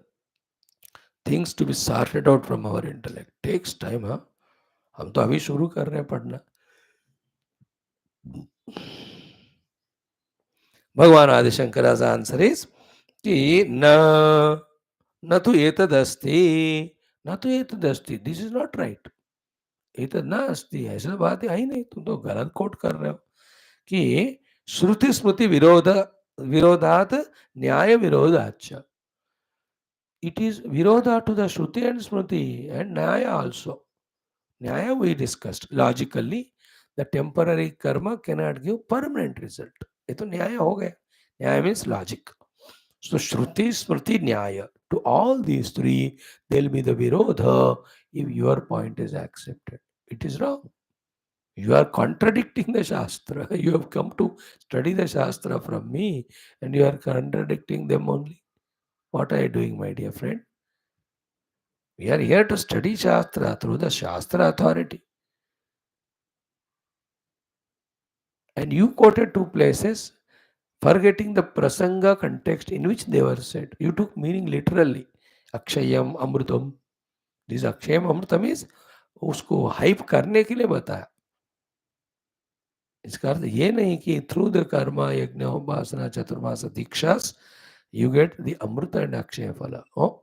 things to be sorted out from our intellect. Takes time, huh? हम तो अभी शुरू कर रहे हैं पढ़ना. भगवान आदि शंकरा's answer is कि न तो एतदस्ति, न तो एतदस्ति. This is not right. एतद न अस्ति, ऐसा बात है ही नहीं. तुम तो गलत कोट कर रहे हो कि श्रुति स्मृति विरोधात न्याय विरोधाच. It is virodha to the Shruti and Smriti and Nyaya also. Nyaya we discussed. Logically, the temporary karma cannot give permanent result. ये तो न्याय हो गया. न्याय means logic. So Shruti, Smriti, Nyaya. To all these three, there will be the virodha if your point is accepted. It is wrong. You are contradicting the Shastra. You have come to study the Shastra from me and you are contradicting them only. What are you doing, my dear friend? We are here to study Shastra through the Shastra authority. And you quoted two places, forgetting the prasanga context in which they were said. You took meaning literally. Akshayam, Amrutam. This Akshayam, Amrutam is उसको hype करने के लिए बताया. इसका अर्थ ये नहीं कि through the Karma यज्ञ उपासना चतुर्मास दीक्षास you get the Amrita and Akshaya Phala. Oh,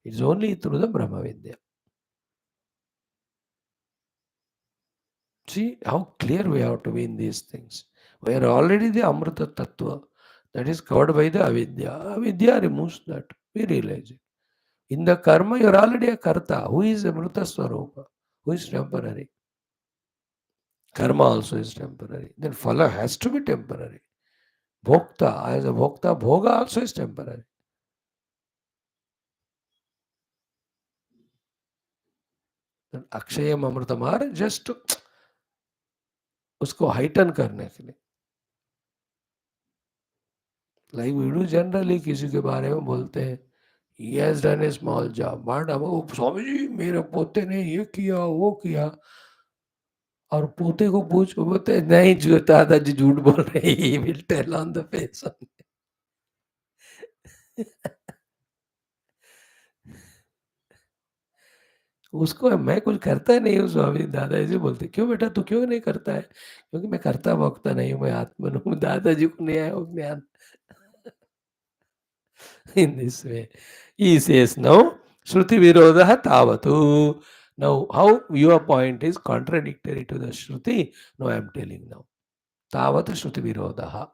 it's only through the Brahma Vidya. See how clear we have to be in these things. We are already the Amrita Tattva that is covered by the Avidya. Avidya removes that. We realize it. In the karma, you are already a karta. Who is Amrita Swarupa? Who is temporary? Karma also is temporary. Then Phala has to be temporary. Bhokta, as a Bhokta, Bhoga also is temporary. अक्षयम अमृतमार just उसको heighten करने के लिए। Like we do generally किसी के बारे में बोलते हैं he has done A small job, but अब वो स्वामी जी मेरे पोते ने ये किया वो किया, और पोते को पूछ बोलते नहीं जो दादाजी झूठ बोल रहे, he will tell on the face. उसको मैं कुछ करता नहीं हूँ, स्वामी दादा ऐसे बोलते क्यों बेटा तू क्यों नहीं करता है, क्योंकि मैं करता वक्ता नहीं हूँ, मैं आत्मन हूँ, दादाजी को नहीं आया वो ज्ञान। In this way he says now Shruti Virodha Tavatu. Now how your point is contradictory to the Shruti, now I am telling now. Tavat Shruti Virodha.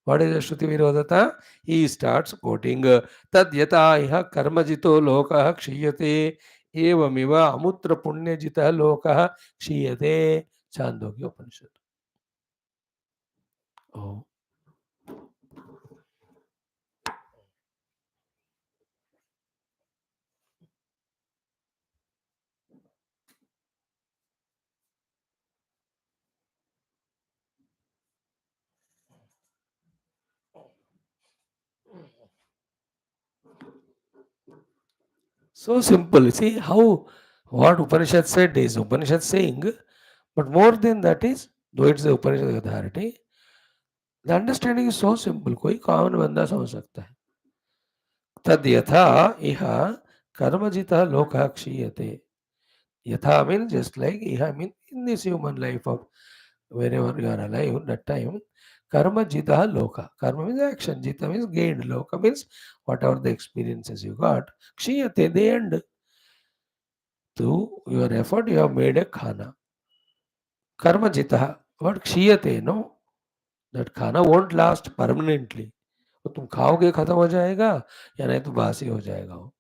What is the Shruti Virodhata? He starts quoting Tadyata iha karmajito lokaha kshiyate evamiva amutra punyajita lokaha kshiyate. Chandogya Upanishad. Oh. So simple. See how what Upanishad said is Upanishad saying, but more than that is, though it's the Upanishad authority, the understanding is so simple. कोई common बंदा समझ सकता है. तद यथा इह कर्मजितः लोकः क्षीयते. Yatha means just like iha means in this human life of wherever you are alive that time. Karma jita loka. Karma means action. Jita means gained. Loka means whatever the experiences you got. Kshiyate, they end. Through your effort, you have made a khana. Karma jita. What kshiyate, no? That खाना won't last permanently. वो तुम खाओगे खत्म हो जाएगा या नहीं तो बासी हो जाएगा वो.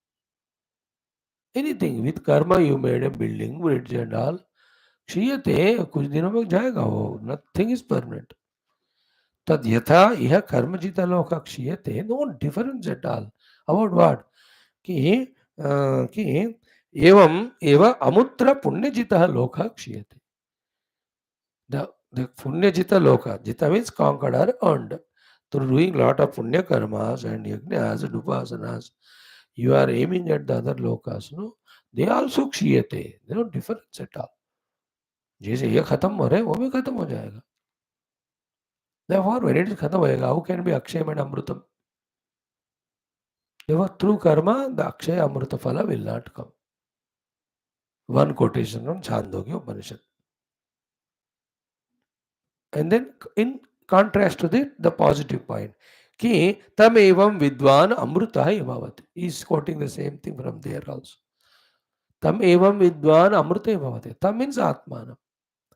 Anything with karma you made a building, bridge and all. क्षीयते कुछ दिनों में जाएगा वो. Nothing is permanent. तद यथा यह कर्मजित लोक क्षीयते. No difference at all. About what? कि एवं एव अमुत्र पुण्यजितः लोक क्षीयते. The punyajita loka. Jita means conquered or earned. Through doing lot of punya karmas and yajnas and upasanas, you are aiming at the other lokas. No, they also kshiyate. There is no difference at all. जैसे ये खत्म हो रहा है वो भी खत्म हो जाएगा. Therefore, when it is खत्म होएगा, how can be akshayam and amrutam? Therefore, through karma, the akshaya amruta phala will not come. One quotation from Chandogya Upanishad. And then in contrast to the positive point, कि तम एवं विद्वान अमृतः एवावत्. He is quoting the same thing from there also. तम एवं विद्वान अमृत एवावत्. Tam means Atmana.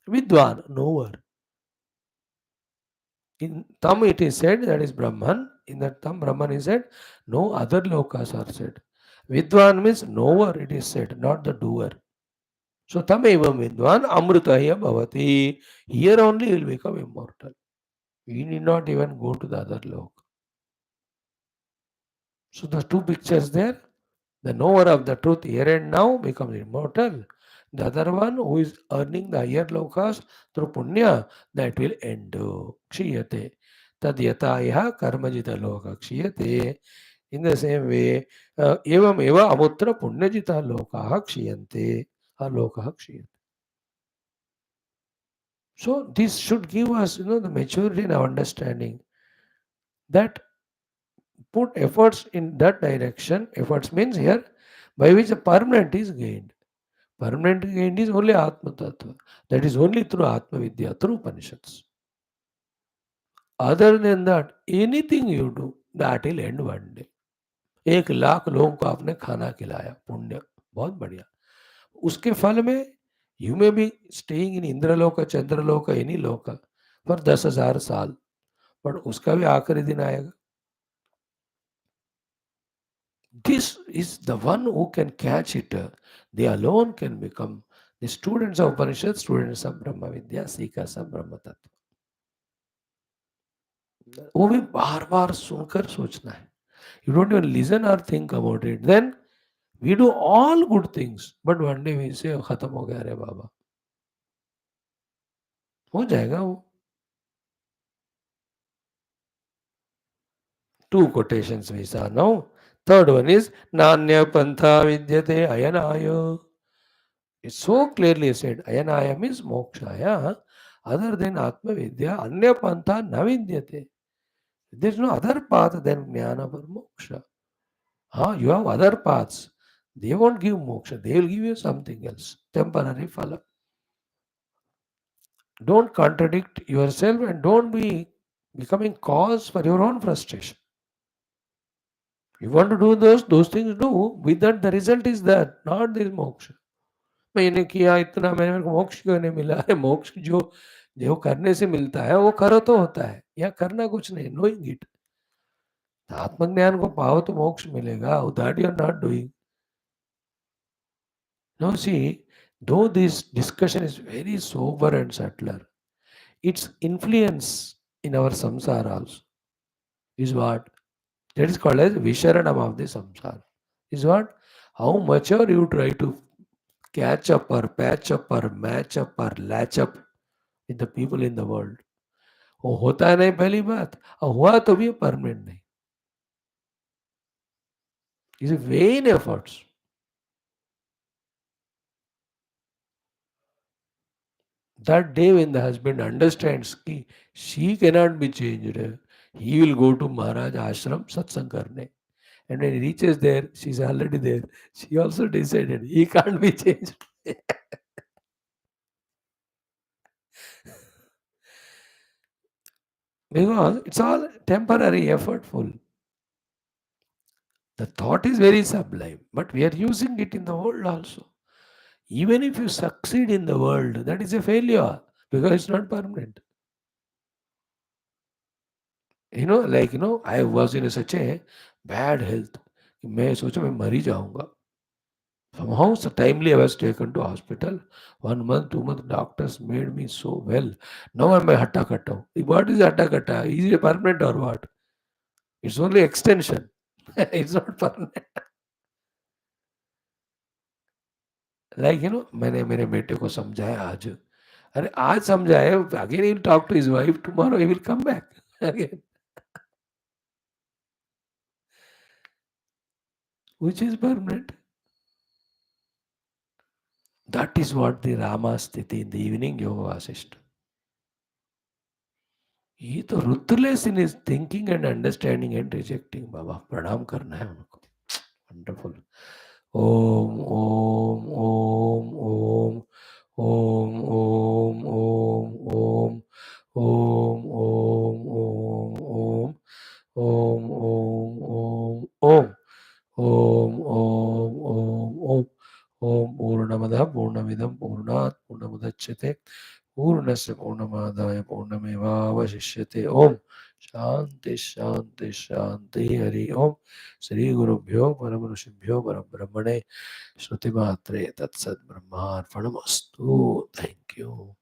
Vidwan, knower. In Tam it is said that is Brahman. In that Tam Brahman is said, no other lokas are said. Vidwan means knower, it is said, not the doer. So Tam evam Vidwan Amrutaya Bhavati. Here only he will become immortal. We need not even go to the other lok. So the two pictures there, the knower of the truth here and now becomes immortal. The other one who is earning the higher lokas through punya, that will end. Kshiyate. Tad yata iha karmajita loka kshiyate. In the same way, evam eva amutra punyajita lokaha kshiyante. Lokaha kshiyante. So this should give us, the maturity in our understanding that put efforts in that direction. Efforts means here by which a permanent is gained. Permanent gain is only Atma Tattva. That is only through Atma Vidya, through Upanishads. Other than that, anything you do, that will end one day. 1,00,000 लोगों को आपने खाना खिलाया, पुण्य, बहुत बढ़िया. उसके फल में you may be staying in Indralok, Chandralok, any lok for 10,000 saal, but उसका भी आखिरी दिन आएगा. This is the one who can catch it. They alone can become the students of Upanishad, students of Brahma Vidya, seekers of Brahma Tattva. वो भी बार बार सुनकर सोचना है. You don't even listen or think about it. Then We do all good things, but one day we say खत्म हो गया रे बाबा. हो जाएगा वो. Two quotations we saw now. Third one is Nanya Pantha Vidyate Ayanaya. It's so clearly said. Ayanaya means mokshaya. Other than Atma Vidya, Anya Pantha Navidyate. There is no other path than Jnana for moksha. You have other paths. They won't give moksha. They will give you something else. Temporary phala. Don't contradict yourself and don't be becoming cause for your own frustration. You want to do those things, do. With that, the result is that, not this moksha. मैंने किया इतना, मैंने मेरे को मोक्ष क्यों नहीं मिला? अरे मोक्ष जो जो करने से मिलता है वो करो तो होता है, या करना कुछ नहीं, नोइंग इट. आत्मज्ञान को पाओ तो मोक्ष मिलेगा. That you are not doing. No see, though this discussion is very sober and subtler, its influence in our samsara also is what? That is called as Visharanam of the samsara. Is what? How much are you try to catch up or patch up or match up or latch up with the people in the world. वो होता नहीं पहली बात, और हुआ तो भी permanent नहीं. It's vain efforts. That day when the husband understands कि she cannot be changed, he will go to Maharaj ashram satsang karne. And when he reaches there, she's already there. She also decided he can't be changed. Because it's all temporary, effortful. The thought is very sublime, but we are using it in the world also. Even if you succeed in the world, that is a failure because it's not permanent. I was in such a bad health. मैं सोचा मैं मर ही जाऊंगा. Somehow, so timely I was taken to hospital. 1 month, 2 months, doctors made me so well. Now I'm a hatta katta. What is hatta katta? Is it permanent or what? It's only extension. It's not permanent. मैंने मेरे बेटे को समझाया आज. अरे आज समझाए, again he will talk to his wife, tomorrow he will come back again. Which is permanent. That is what the Rama Sthiti in the evening yoga Vasishta. He तो ruthless in his thinking and understanding and rejecting. बाबा प्रणाम करना है उनको. Wonderful. Om Om Om Om Om Om Om Om Om Om Om Om Om Om Om Om Om Om Om Purnamada Purnamidam Purnat Purnamudachyate Purnasya Purnamadaya Purnamevavashishyate. Om Shanti Shanti Shanti Hari Om. Shri Gurubhyo Parabrahmane Parabrahmane Shruti MAATRE Tatsat Brahmarpanamastu. Thank you.